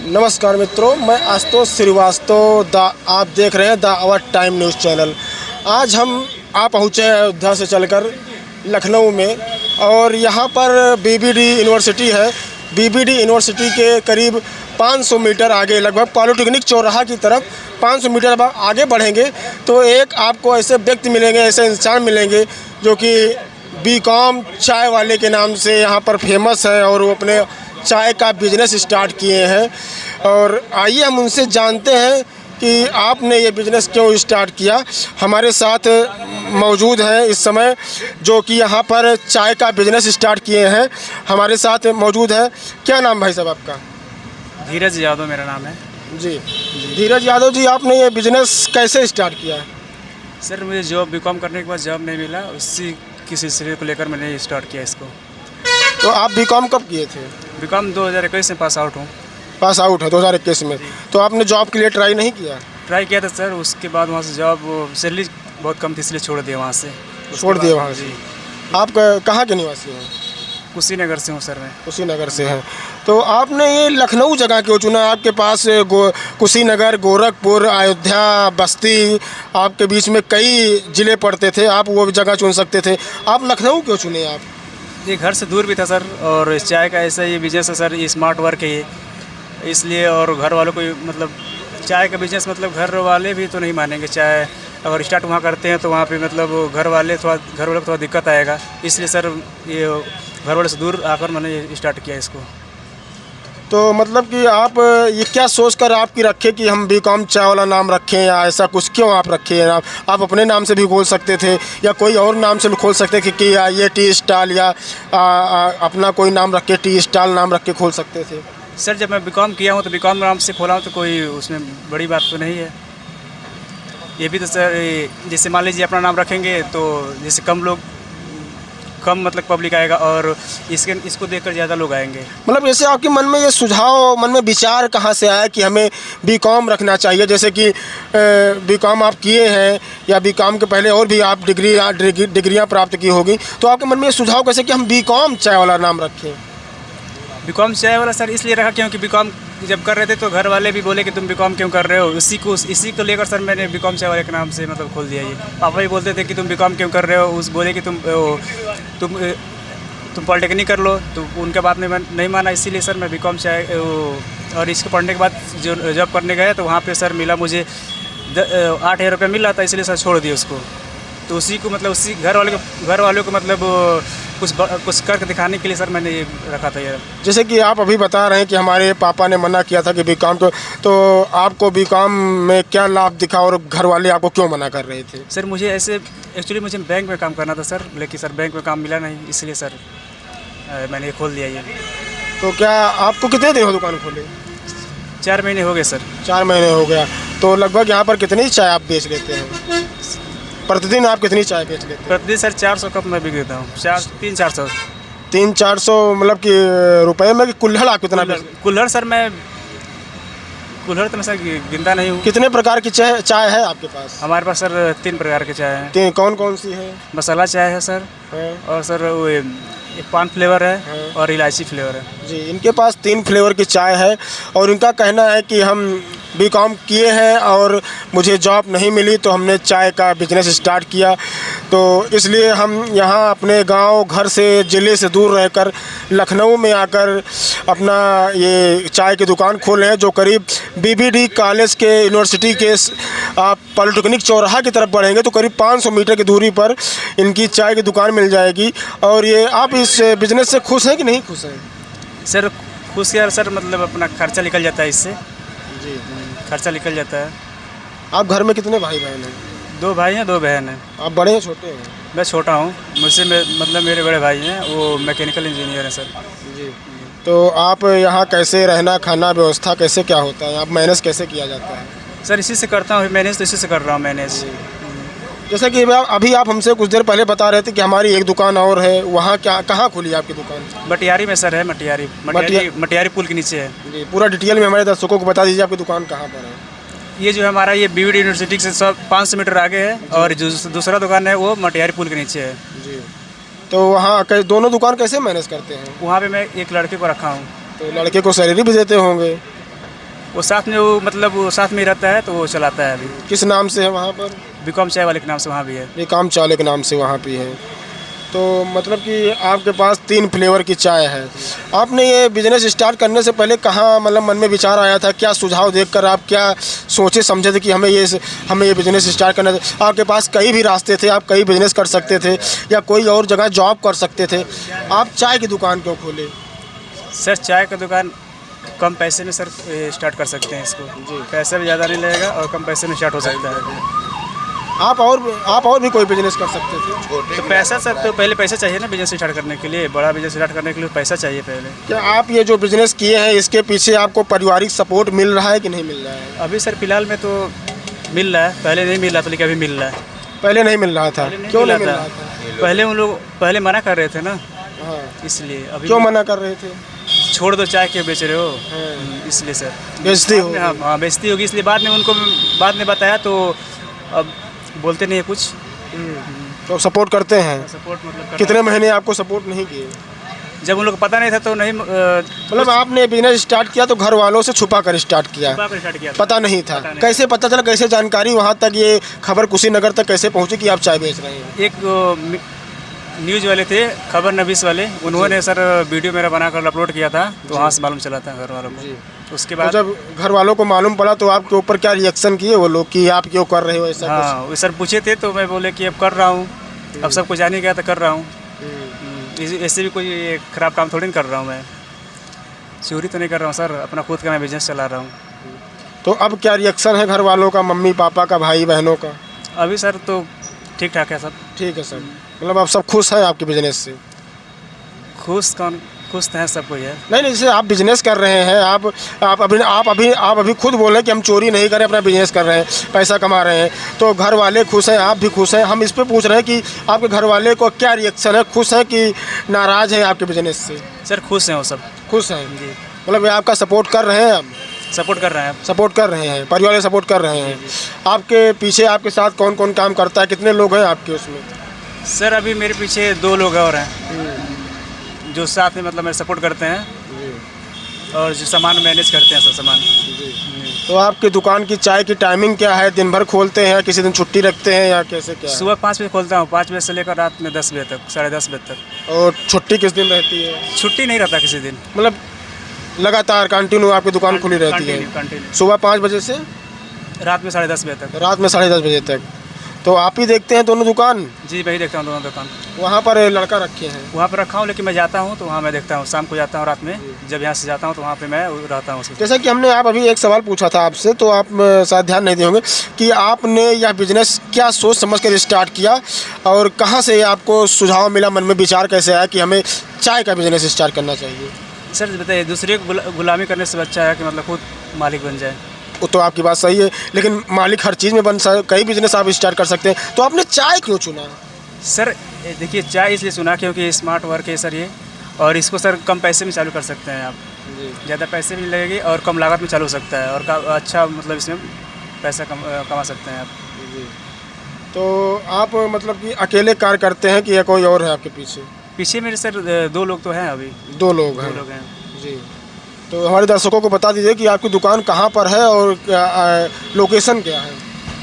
नमस्कार मित्रों, मैं आशुतोष श्रीवास्तव। आप देख रहे हैं the hour time news channel. आज आप पहुँचे हैं अयोध्या से चलकर लखनऊ में, और यहाँ पर बीबीडी यूनिवर्सिटी है। बीबीडी यूनिवर्सिटी के करीब 500 मीटर आगे, लगभग पॉलिटेक्निक चौराहा की तरफ 500 मीटर आगे बढ़ेंगे तो एक आपको ऐसे व्यक्ति मिलेंगे, ऐसे इंसान मिलेंगे जो कि बीकॉम चाय वाले के नाम से यहाँ पर फेमस है और वो अपने चाय का बिजनेस स्टार्ट किए हैं। और आइए हम उनसे जानते हैं कि आपने ये बिज़नेस क्यों स्टार्ट किया। हमारे साथ मौजूद हैं इस समय जो कि यहाँ पर चाय का बिज़नेस स्टार्ट किए हैं। हमारे साथ मौजूद है, क्या नाम भाई साहब आपका? धीरज यादव मेरा नाम है जी। धीरज यादव जी, आपने ये बिज़नेस कैसे स्टार्ट किया? सर, मुझे जॉब बीकॉम करने के बाद जॉब नहीं मिला, उसी की सिलसिले को लेकर मैंने स्टार्ट किया इसको। तो आप बीकॉम कब किए थे? बीकॉम 2021 में पास आउट हूँ। पास आउट है 2021 में। तो आपने जॉब के लिए ट्राई नहीं किया? ट्राई किया था सर, उसके बाद वहाँ से जॉब सैलरी बहुत कम थी इसलिए छोड़ दिया वहाँ से। छोड़ दिए वहाँ से? आप कहाँ के निवासी हैं? कुशीनगर से हूँ सर मैं। कुशीनगर से हैं। तो आपने ये लखनऊ जगह क्यों चुना? आपके पास कुशीनगर, गोरखपुर, अयोध्या, बस्ती, आपके बीच में कई ज़िले पड़ते थे, आप वो जगह चुन सकते थे। आप लखनऊ क्यों चुने आप? ये घर से दूर भी था सर, और चाय का ऐसा ये बिजनेस है सर, ये स्मार्ट वर्क है ये, इसलिए। और घर वालों को मतलब चाय का बिजनेस मतलब घर वाले भी तो नहीं मानेंगे। चाय अगर स्टार्ट वहाँ करते हैं तो वहाँ पे मतलब घर वालों को थोड़ा दिक्कत आएगा, इसलिए सर ये घर वाले से दूर आकर मैंने स्टार्ट किया इसको। तो मतलब कि आप ये क्या सोचकर आपकी रखे कि हम बीकॉम चाय वाला नाम रखें, या ऐसा कुछ क्यों आप रखे हैं? आप अपने नाम से भी खोल सकते थे या कोई और नाम से भी खोल सकते थे कि ये टी स्टॉल, या अपना कोई नाम रख के टी स्टॉल नाम रख के खोल सकते थे। सर, जब मैं बीकॉम किया हूँ तो बीकॉम नाम से खोला हूँ तो कोई उसमें बड़ी बात तो नहीं है। ये भी तो सर, जैसे मान लीजिए अपना नाम रखेंगे तो जैसे कम मतलब पब्लिक आएगा, और इसको देखकर ज़्यादा लोग आएंगे। मतलब जैसे आपके मन में ये सुझाव, मन में विचार कहाँ से आया कि हमें बीकॉम रखना चाहिए? जैसे कि बीकॉम आप किए हैं या बीकॉम के पहले और भी आप डिग्रियाँ प्राप्त की होगी, तो आपके मन में ये सुझाव कैसे कि हम बीकॉम चाय वाला नाम रखें? बीकॉम चाय वाला सर इसलिए रखा क्योंकि बीकॉम जब कर रहे थे तो घर वाले भी बोले कि तुम बीकॉम क्यों कर रहे हो। इसी को लेकर सर मैंने बीकॉम चाय वाले के नाम से मतलब खोल दिया ये। पापा भी बोलते थे कि तुम बीकॉम क्यों कर रहे हो, बोले कि तुम पॉलिटेक्निक कर लो, तो उनके बात में मैं नहीं माना, इसीलिए सर मैं बीकॉम चाय। और इसको पढ़ने के बाद जो जॉब करने गए तो वहाँ पर सर मिला मुझे 8,000 रुपये मिल रहा था, इसलिए सर छोड़ दिया उसको। तो उसी को मतलब उसी घर वालों को मतलब कुछ करके दिखाने के लिए सर मैंने ये रखा था ये। जैसे कि आप अभी बता रहे हैं कि हमारे पापा ने मना किया था कि बीकॉम तो आपको बीकॉम में क्या लाभ दिखा और घर वाले आपको क्यों मना कर रहे थे? सर, मुझे एक्चुअली मुझे बैंक में काम करना था सर, लेकिन सर बैंक में काम मिला नहीं, इसलिए सर मैंने खोल दिया ये। तो क्या आपको कितने दिन हो दुकान खोले? 4 महीने हो गए सर। 4 महीने हो गया। तो लगभग यहाँ पर कितनी चाय आप बेच लेते हैं? प्रतिदिन आप कितनी चाय बेच लेते हैं? प्रतिदिन सर 400 कप मैं बिक देता हूँ। 300-400 मतलब कि रुपए में। कि कुल्हड़ आप कितना? कुल्हड़ सर कुल्हड़ तो मैं सर गिनता नहीं हूँ। कितने प्रकार की चाय है आपके पास? हमारे पास सर 3 प्रकार की चाय है। 3 कौन सी है? मसाला चाय है सर, और सर वो पान फ्लेवर है, और इलायची फ्लेवर है जी। इनके पास 3 फ्लेवर की चाय है, और इनका कहना है कि हम बीकॉम किए हैं और मुझे जॉब नहीं मिली तो हमने चाय का बिजनेस स्टार्ट किया। तो इसलिए हम यहाँ अपने गांव, घर से, ज़िले से दूर रहकर लखनऊ में आकर अपना ये चाय की दुकान खोले हैं, जो करीब बीबीडी कॉलेज के यूनिवर्सिटी के आप पॉलिटेक्निक चौराहा की तरफ बढ़ेंगे तो करीब 500 मीटर की दूरी पर इनकी चाय की दुकान मिल जाएगी। और ये आप इस बिज़नेस से खुश हैं कि नहीं खुश हैं? सर, खुश यार सर, मतलब अपना खर्चा निकल जाता है इससे जी। खर्चा निकल जाता है। आप घर में कितने भाई बहन हैं? 2 भाई हैं, 2 बहन हैं। आप बड़े हैं छोटे हैं? मैं छोटा हूँ, मुझसे मतलब मेरे बड़े भाई हैं, वो मैकेनिकल इंजीनियर हैं सर जी। तो आप यहाँ कैसे रहना, खाना, व्यवस्था कैसे क्या होता है? आप मैनेज कैसे किया जाता है? सर, इसी से करता हूँ मैनेज, तो इसी से कर रहा हूँ मैनेज। जैसे कि अभी आप हमसे कुछ देर पहले बता रहे थे कि हमारी एक दुकान और है, वहाँ कहाँ खुली है आपकी दुकान? मटियारी में सर है, मटियारी पुल के नीचे है जी। पूरा डिटेल में हमारे दर्शकों को बता दीजिए आपकी दुकान कहाँ पर है। ये जो हमारा ये बीबीडी यूनिवर्सिटी से सब 500 मीटर आगे है, और जो दूसरा दुकान है वो मटियारी पुल के नीचे है जी। तो वहाँ दोनों दुकान कैसे मैनेज करते हैं? वहाँ पे मैं एक लड़के को रखा हूँ। तो लड़के को सैलरी भी देते होंगे? वो साथ में, वो मतलब वो साथ में ही रहता है, तो वो चलाता है अभी। किस नाम से है वहाँ पर? बीकॉम चाय वाले के नाम से वहाँ भी है। बीकॉम चाय के नाम से वहाँ भी है। तो मतलब कि आपके पास 3 फ्लेवर की चाय है। आपने ये बिज़नेस स्टार्ट करने से पहले कहाँ मतलब मन में विचार आया था? क्या सुझाव देखकर आप क्या सोचे समझे थे कि हमें ये बिज़नेस स्टार्ट करना था? आपके पास कई भी रास्ते थे, आप कई बिज़नेस कर सकते थे या कोई और जगह जॉब कर सकते थे, आप चाय की दुकान क्यों खोले? सर चाय का दुकान कम पैसे में सर स्टार्ट कर सकते हैं इसको जी। पैसा भी ज़्यादा नहीं लगेगा और कम पैसे में स्टार्ट हो सकता है। आप और भी कोई बिजनेस कर सकते थे। तो पैसा सर, तो पहले पैसा चाहिए ना बिजनेस स्टार्ट करने के लिए। बड़ा बिजनेस स्टार्ट करने के लिए पैसा चाहिए पहले। क्या आप ये जो बिजनेस किए हैं इसके पीछे आपको पारिवारिक सपोर्ट मिल रहा है कि नहीं मिल रहा है? अभी सर फिलहाल में तो मिल रहा है, पहले नहीं मिल रहा था लेकिन अभी मिल रहा है। पहले नहीं मिल रहा था, क्यों नहीं मिल रहा था? पहले उन लोग पहले मना कर रहे थे ना, हाँ। इसलिए अभी क्यों मना कर रहे थे? छोड़ दो चाय क्यों बेच रहे हो, इसलिए सर बेचती हो। हाँ बेचती होगी, इसलिए बाद में बताया तो अब बोलते नहीं है कुछ। तो सपोर्ट करते हैं। सपोर्ट मतलब कितने महीने आपको सपोर्ट नहीं किए? जब उन लोग को पता नहीं था तो नहीं, मतलब आपने बिजनेस स्टार्ट किया तो घर वालों से छुपा कर स्टार्ट किया? पता नहीं था। कैसे पता चला, कैसे जानकारी वहाँ तक, ये खबर कुशीनगर तक कैसे पहुँची कि आप चाय बेच रहे हैं? एक न्यूज़ वाले थे, खबर नवीस वाले, उन्होंने सर वीडियो मेरा बनाकर अपलोड किया था, तो वहाँ से मालूम चला था घर वालों को। उसके बाद तो जब घर वालों को मालूम पड़ा तो आपके ऊपर क्या रिएक्शन किए वो लोग कि आप क्यों कर रहे हो ऐसा? हाँ वो सर पूछे थे तो मैं बोले कि अब कर रहा हूँ, अब सब कुछ जाने गया तो कर रहा हूँ। ऐसे भी कोई ख़राब काम थोड़ी नहीं कर रहा हूँ मैं, चोरी तो नहीं कर रहा हूँ सर, अपना खुद का मैं बिजनेस चला रहा हूँ। तो अब क्या रिएक्शन है घर वालों का, मम्मी पापा का, भाई बहनों का? अभी सर तो ठीक ठाक है सब। ठीक है सर, मतलब आप सब खुश हैं आपके बिजनेस से? खुश कौन खुश तो है, सब कोई है। नहीं जैसे आप बिजनेस कर रहे हैं, आप अभी खुद बोल रहे हैं कि हम चोरी नहीं कर रहे, अपना बिजनेस कर रहे हैं, पैसा कमा रहे हैं, तो घर वाले खुश हैं, आप भी खुश हैं। हम इस पे पूछ रहे हैं कि आपके घर वाले को क्या रिएक्शन है, खुश है कि नाराज़ है आपके बिजनेस से? सर खुश हैं वो सब, खुश हैं जी। मतलब आपका सपोर्ट कर रहे हैं? हम सपोर्ट कर रहे हैं, परिवार वाले सपोर्ट कर रहे हैं। आपके पीछे आपके साथ कौन कौन काम करता है, कितने लोग हैं आपके उसमें? सर अभी मेरे पीछे 2 लोग और हैं जो साथ में मतलब मेरे सपोर्ट करते हैं और जो सामान मैनेज करते हैं, सब सामान। तो आपकी दुकान की चाय की टाइमिंग क्या है? दिन भर खोलते हैं, किसी दिन छुट्टी रखते हैं या कैसे क्या? सुबह 5 बजे खोलता हूँ, 5 बजे से लेकर रात में 10 बजे तक, 10:30 बजे तक। और छुट्टी किस दिन रहती है? छुट्टी नहीं रहता किसी दिन, मतलब लगातार कंटिन्यू आपकी दुकान खुली रहती है? सुबह 5 बजे से रात में 10:30 बजे तक। रात में 10:30 बजे तक। तो आप ही देखते हैं दोनों दुकान? जी मैं ही देखता हूँ दोनों दुकान। वहाँ पर लड़का रखे हैं? वहाँ पर रखा हूँ, लेकिन मैं जाता हूँ तो वहाँ मैं देखता हूँ, शाम को जाता हूँ रात में, जब यहाँ से जाता हूँ तो वहाँ पे मैं रहता हूँ। जैसा कि हमने आप अभी एक सवाल पूछा था आपसे, तो आप शायद ध्यान नहीं दिए होंगे कि आपने यह बिजनेस क्या सोच समझ कर स्टार्ट किया और कहाँ से आपको सुझाव मिला, मन में विचार कैसे आया कि हमें चाय का बिजनेस स्टार्ट करना चाहिए? सर बताइए, दूसरे को गुलामी करने से अच्छा है कि मतलब खुद मालिक बन जाए। वो तो आपकी बात सही है, लेकिन मालिक हर चीज़ में बन सकते, कई बिजनेस आप स्टार्ट कर सकते हैं, तो आपने चाय क्यों चुना? सर देखिए, चाय इसलिए चुना क्योंकि स्मार्ट वर्क है सर ये, और इसको सर कम पैसे में चालू कर सकते हैं आप, ज़्यादा पैसे भी लगेगी और कम लागत में चालू हो सकता है, और अच्छा मतलब इसमें पैसा कमा सकते हैं आप। तो आप मतलब कि अकेले कार्य करते हैं कि या कोई और है आपके पीछे? पीछे मेरे सर 2 लोग तो हैं अभी। 2 लोग हैं जी। तो हमारे दर्शकों को बता दीजिए कि आपकी दुकान कहाँ पर है और लोकेशन क्या है?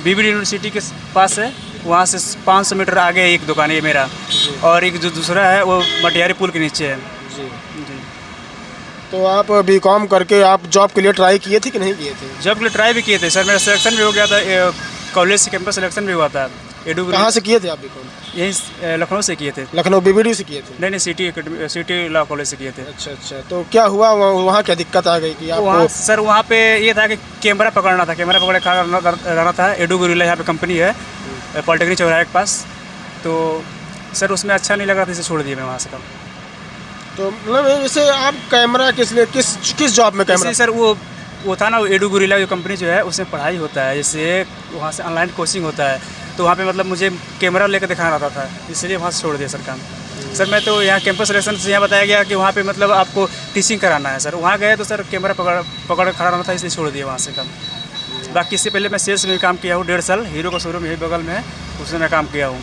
बीबीडी यूनिवर्सिटी के पास है, वहाँ से 500 मीटर आगे एक दुकान है मेरा, और एक जो दूसरा है वो मटियारी पुल के नीचे है जी। तो आप बीकॉम करके आप जॉब के लिए ट्राई किए थे कि नहीं किए थे? जॉब के लिए ट्राई भी किए थे सर, मेरा सिलेक्शन भी हो गया था, कॉलेज से कैंपस सिलेक्शन भी हुआ था। कहाँ से किए थे आप बीकॉम? यहीं लखनऊ से किए थे। लखनऊ बीबीडी से किए थे? नहीं सिटी लॉ कॉलेज से किए थे। अच्छा, तो क्या हुआ वहाँ, क्या दिक्कत आ गई कि आपको? वहाँ पे ये था कि कैमरा पकड़ना था, कैमरा पकड़े खड़ा रहना था। एडू गुरिल्ला यहाँ पे कंपनी है पॉलिटेक्निक चौराहे के पास, तो सर उसमें अच्छा नहीं लग रहा था, इसे छोड़ दिया मैं वहाँ से काम। तो मतलब जैसे आप कैमरा किस जॉब में कैमरा? सर वो था ना, एडू गुरिल्ला जो कंपनी जो है उसमें पढ़ाई होता है, जैसे वहाँ से ऑनलाइन कोचिंग होता है, तो वहाँ पे मतलब मुझे कैमरा लेकर दिखाना रहता था, इसलिए वहाँ से छोड़ दिया सर काम। सर मैं तो यहाँ कैंपस सिलेक्शन से यहाँ बताया गया कि वहाँ पे मतलब आपको टीचिंग कराना है सर, वहाँ गए तो सर कैमरा पकड़ खड़ा रहना था, इसलिए छोड़ दिया वहाँ से काम। बाकी इससे पहले मैं सेल्स में भी काम किया हूँ 1.5 साल, हीरो का शोरूम यही बगल में है, उसमें मैं काम किया हूँ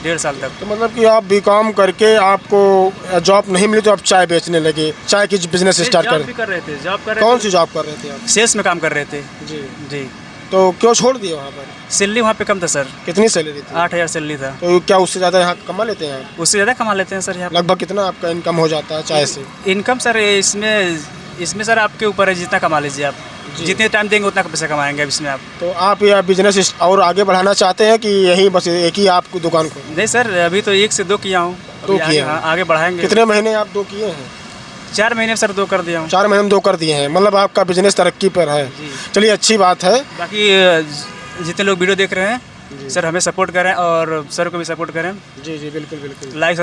1.5 साल तक। तो मतलब कि आप बीकॉम करके आपको जॉब नहीं मिली तो आप चाय बेचने लगे, चाय की बिजनेस स्टार्ट जॉब भी कर रहे थे, जॉब कर रहे थे। कौन सी जॉब कर रहे थे आप? सेल्स में काम कर रहे थे जी जी। तो क्यों छोड़ दिए वहाँ पर? सैलरी वहाँ पे कम था सर, कितनी सैलरी थी? 8,000 सैलरी था। तो क्या उससे ज़्यादा यहाँ कमा लेते हैं आप? उससे ज़्यादा कमा लेते हैं सर यहाँ। लगभग कितना आपका इनकम हो जाता है चाय से? इनकम सर इसमें सर आपके ऊपर है, जितना कमा लीजिए आप, जितने टाइम देंगे उतना पैसा कमाएंगे अब इसमें आप। तो आप यह बिजनेस और आगे बढ़ाना चाहते हैं कि यही बस एक ही आपको दुकान को? नहीं सर, अभी तो 1 से 2 किया हूँ, 2 किए हैं। आगे बढ़ाएंगे। कितने महीने आप 2 किए हैं? 4 महीने में सर 2 कर दिया हूँ। 4 महीने में 2 कर दिए हैं, मतलब आपका बिजनेस तरक्की पर है। चलिए अच्छी बात है। बाकी जितने लोग वीडियो देख रहे हैं सर, हमें सपोर्ट करें और सर को भी सपोर्ट करें। जी जी बिल्कुल बिल्कुल। लाइक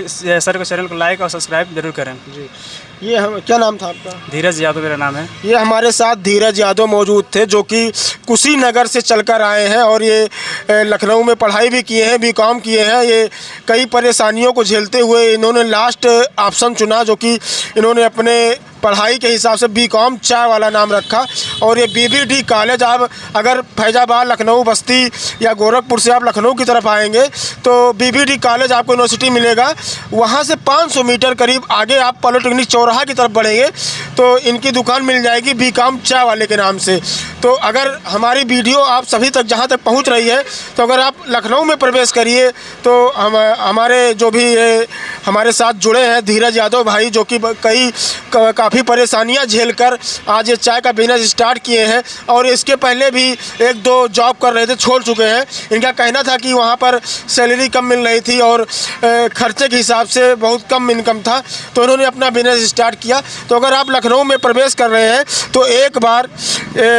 सर के चैनल को लाइक और सब्सक्राइब जरूर करें। जी। ये हम, क्या नाम था आपका? धीरज यादव मेरा नाम है। ये हमारे साथ धीरज यादव मौजूद थे, जो कि कुशीनगर से चलकर आए हैं और ये लखनऊ में पढ़ाई भी किए हैं, बीकॉम किए हैं। ये कई परेशानियों को झेलते हुए इन्होंने लास्ट ऑप्शन चुना, जो कि इन्होंने अपने पढ़ाई के हिसाब से बीकॉम चाय वाला नाम रखा। और ये बीबीडी कॉलेज, आप अगर फैजाबाद, लखनऊ, बस्ती या गोरखपुर से आप लखनऊ की तरफ आएंगे तो बीबीडी कॉलेज आपको यूनिवर्सिटी मिलेगा। वहाँ से 500 मीटर करीब आगे आप पॉलिटेक्निक चौराहा की तरफ बढ़ेंगे तो इनकी दुकान मिल जाएगी बीकॉम चाय वाले के नाम से। तो अगर हमारी वीडियो आप सभी तक जहाँ तक पहुँच रही है तो अगर आप लखनऊ में प्रवेश करिए तो हमारे जो भी हमारे साथ जुड़े हैं धीरज यादव भाई, जो कि काफ़ी परेशानियां झेलकर आज ये चाय का बिजनेस स्टार्ट किए हैं और इसके पहले भी 1-2 जॉब कर रहे थे, छोड़ चुके हैं। इनका कहना था कि वहाँ पर सैलरी कम मिल रही थी और खर्चे के हिसाब से बहुत कम इनकम था, तो इन्होंने अपना बिजनेस स्टार्ट किया। तो अगर आप लखनऊ में प्रवेश कर रहे हैं तो एक बार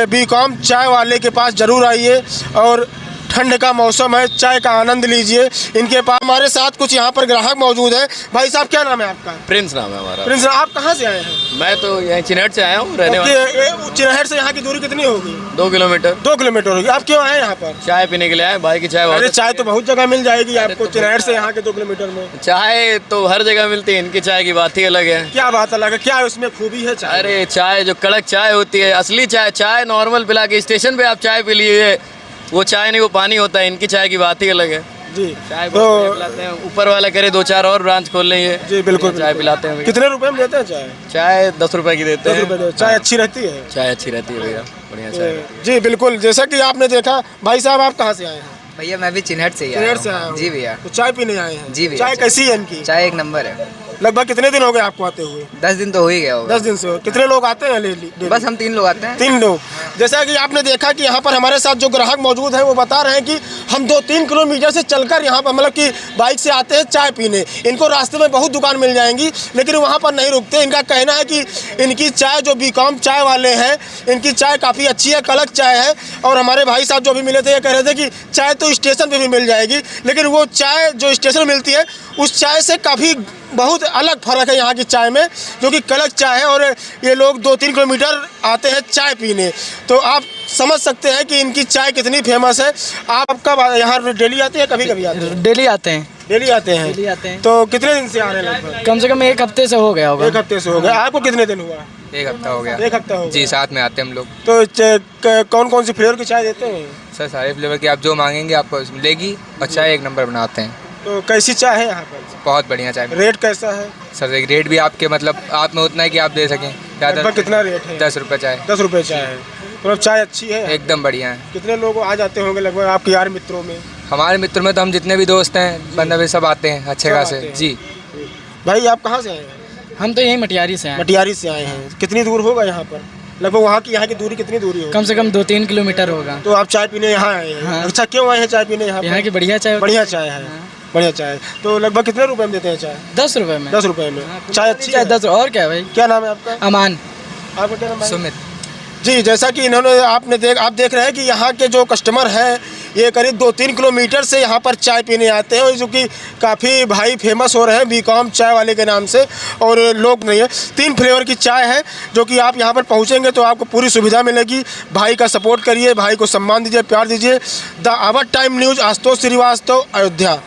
बीकॉम चाय वाले के पास ज़रूर आइए और ठंड का मौसम है, चाय का आनंद लीजिए। इनके पास हमारे साथ कुछ यहाँ पर ग्राहक मौजूद हैं। भाई साहब क्या नाम है आपका? प्रिंस नाम है हमारा। प्रिंस, आप कहाँ से आए हैं? मैं तो यहाँ चिनहट से आया हूँ, रहने वाला। चिनहट से यहाँ की दूरी कितनी होगी? 2 किलोमीटर। 2 किलोमीटर होगी। आप क्यों आए यहाँ पर? चाय पीने के लिए आए, भाई की चाय। अरे चाय तो बहुत जगह मिल जाएगी आपको, चिनहट से यहाँ के 2 किलोमीटर में। चाय तो हर जगह मिलती है, इनकी चाय की बात ही अलग है। क्या बात अलग है? क्या उसमें खूबी है चाय? अरे चाय जो कड़क चाय होती है, असली चाय, चाय नॉर्मल पिला के स्टेशन पे आप चाय पी लीजिए, वो चाय नहीं, वो पानी होता है। इनकी चाय की बात ही अलग है जी। चाय तो पिलाते हैं, ऊपर वाला करे 2-4 और ब्रांच खोल लेंगे जी। बिल्कुल चाय पिलाते हैं। कितने रुपए में देते हैं चाय? चाय 10 रुपए की देते हैं। 10 रुपए। चाय अच्छी रहती है? चाय अच्छी रहती है भैया, बढ़िया चाय। जी बिल्कुल, जैसा कि आपने देखा। भाई साहब आप कहाँ से आए हैं? भैया मैं भी चिनहट से ही आया चिनहट से हूँ। आया हूँ। जी भैया। तो चाय पीने आए हैं? जी भैया। चाय कैसी है इनकी? चाय एक नंबर है। लगभग कितने दिन हो गए आपको आते हुए? 10 दिन तो हो ही गया होगा। 10 दिन से हो। कितने लोग आते हैं डेली? बस हम 3 लोग आते हैं। 3 लोग। जैसा कि आपने देखा कि यहाँ पर हमारे साथ जो ग्राहक मौजूद हैं वो बता रहे हैं कि हम 2-3 किलोमीटर से चलकर यहाँ पर, मतलब कि बाइक से आते हैं चाय पीने। इनको रास्ते में बहुत दुकान मिल जाएंगी लेकिन वहाँ पर नहीं रुकते। इनका कहना है कि इनकी चाय, जो बीकॉम चाय वाले हैं, इनकी चाय काफ़ी अच्छी है, कड़क चाय है। और हमारे भाई साहब जो भी मिले थे ये कह रहे थे कि चाय तो स्टेशन पर भी मिल जाएगी, लेकिन वो चाय जो स्टेशन मिलती है उस चाय से काफ़ी बहुत अलग फ़र्क है यहाँ की चाय में, जो कि कड़क चाय है। और ये लोग 2-3 किलोमीटर आते हैं चाय पीने, तो आप समझ सकते हैं कि इनकी चाय कितनी फेमस है। आप कब यहाँ डेली आते हैं? कभी कभी आते हैं? डेली आते हैं। डेली आते हैं? डेली आते हैं। तो कितने दिन से आ रहे हैं? लगभग कम से कम 1 हफ्ते से हो गया होगा। 1 हफ्ते से हो गया। आपको कितने दिन हुआ? 1 हफ्ता हो गया। 1 हफ्ता हो गया। जी, साथ में आते हैं हम लोग। तो कौन कौन सी फ्लेवर की चाय देते हैं? सर सारे फ्लेवर की आप जो मांगेंगे आपको मिलेगी और चाय एक नंबर बनाते हैं। तो कैसी चाय है यहाँ पर? बहुत बढ़िया चाय। रेट कैसा है? सर एक रेट भी आपके, मतलब आप में उतना है कि आप दे सकें। लगभग कितना रेट है? 10 रुपये चाय। 10 रुपये चाय है। मतलब चाय अच्छी है, एकदम बढ़िया है। कितने लोग आ जाते होंगे लगभग आपके यार मित्रों में? हमारे मित्रों में तो हम जितने भी दोस्त हैं, बंदे सब आते हैं अच्छे खासे। जी। भाई आप कहाँ से आए हैं? हम तो यहीं मटियारी से हैं। मटियारी से आए हैं। कितनी दूर होगा यहाँ पर? लगभग यहाँ की दूरी कितनी दूरी होगी? कम से कम 2-3 किलोमीटर होगा। तो आप चाय पीने यहाँ आए हैं? हाँ। अच्छा, क्यों आए हैं चाय पीने यहाँ? यहाँ की बढ़िया चाय। बढ़िया चाय है। बढ़िया चाय। तो लगभग कितने रुपए में देते हैं चाय? 10 रुपए में। 10 रुपए में चाय अच्छी है? 10। और क्या भाई? क्या नाम है आपका? अमान। आपका क्या नाम है? सुमित। जी, जैसा कि आप देख रहे हैं कि यहाँ के जो कस्टमर हैं ये करीब 2-3 किलोमीटर से यहाँ पर चाय पीने आते हैं, जो कि काफ़ी भाई फेमस हो रहे हैं बीकॉम चाय वाले के नाम से। और लोग नहीं है, 3 फ्लेवर की चाय है, जो कि आप यहाँ पर पहुँचेंगे तो आपको पूरी सुविधा मिलेगी। भाई का सपोर्ट करिए, भाई को सम्मान दीजिए, प्यार दीजिए। The hour time news, Ashutosh Srivastava, Ayodhya.